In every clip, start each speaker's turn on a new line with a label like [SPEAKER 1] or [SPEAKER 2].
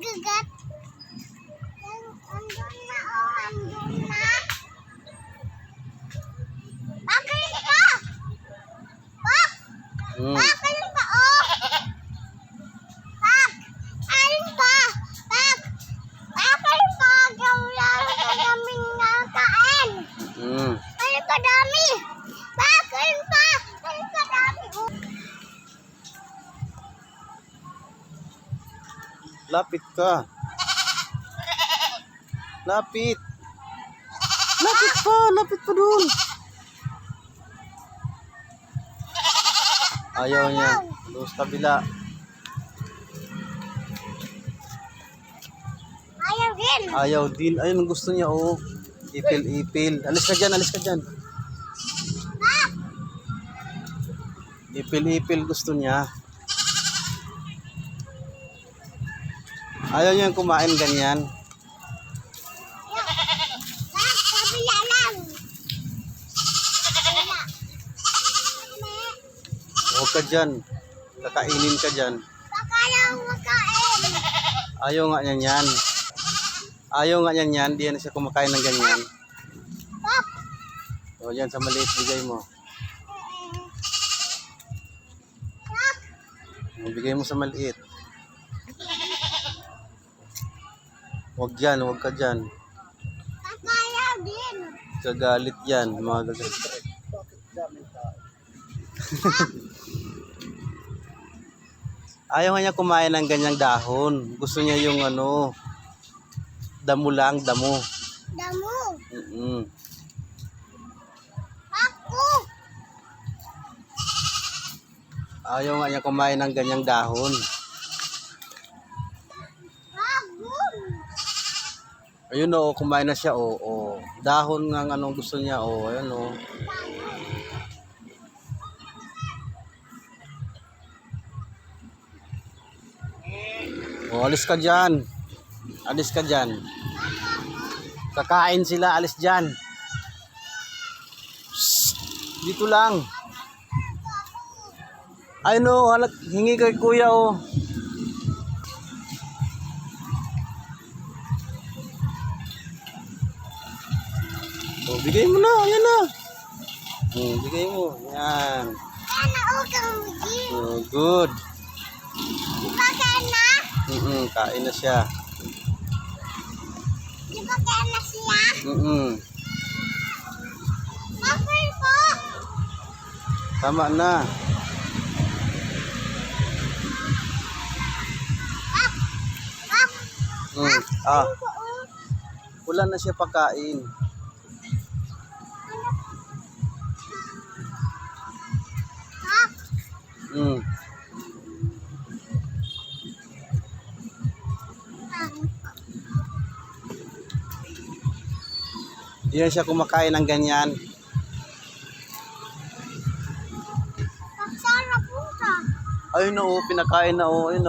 [SPEAKER 1] nagagat. Andun na, oh, andun na. Bakit ka? Bak! Bakit ka, oh? Bak! Alin ka? Bak! Bakit ka? Wala ka daming nakain. Alin ka dami? Bakit ka? Alin ka dami?
[SPEAKER 2] Lapit ka. Lapit. Lapit pa dun. Ayaw niya. Doon sa kabila. Ayaw din. Ayun ang gusto niya, oh. Ipil. Alis ka dyan. Ipil gusto niya. Ayaw niyang kumain ganyan.
[SPEAKER 1] Kabila lang.
[SPEAKER 2] Huwag ka dyan. Kakainin ka dyan.
[SPEAKER 1] Baka lang makain.
[SPEAKER 2] Ayaw nga niyan yan. Di yan siya kumakain ng ganyan.
[SPEAKER 1] Bak!
[SPEAKER 2] O yan, sa maliit bigay mo.
[SPEAKER 1] Bak!
[SPEAKER 2] Bigay mo sa maliit. Huwag ka dyan.
[SPEAKER 1] Kakaya din.
[SPEAKER 2] Gagalit yan. Mga gagalit. Ayaw nga niya kumain ng ganyang dahon. Gusto niya yung damo lang.
[SPEAKER 1] Damo. Ako.
[SPEAKER 2] Ayaw nga niya kumain ng ganyang dahon.
[SPEAKER 1] Bagon.
[SPEAKER 2] Ayun kumain na siya, Dahon ng anong gusto niya, ayun alis ka dyan. Kakain sila, alis dyan. Shhh, dito lang. Ay no, hingi kay kuya, bigay mo na, ayan na. Bigay mo, yan. Good.
[SPEAKER 1] Di ba kain na?
[SPEAKER 2] Kain na siya.
[SPEAKER 1] Di ba kain na siya? Bakit po?
[SPEAKER 2] Tama na. Wala na siya pagkain. Hindi siya kumakain ng ganyan.
[SPEAKER 1] Pagsara po ka.
[SPEAKER 2] Ayun pinakain na ayun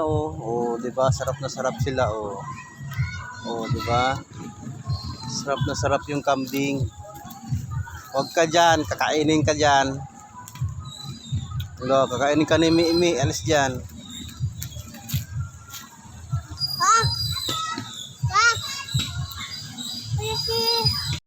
[SPEAKER 2] di ba? Sarap na sarap sila di ba? Sarap na sarap yung kambing. Huwag ka dyan, kakainin ka dyan. Kakainin ka ni Mimi, alis dyan.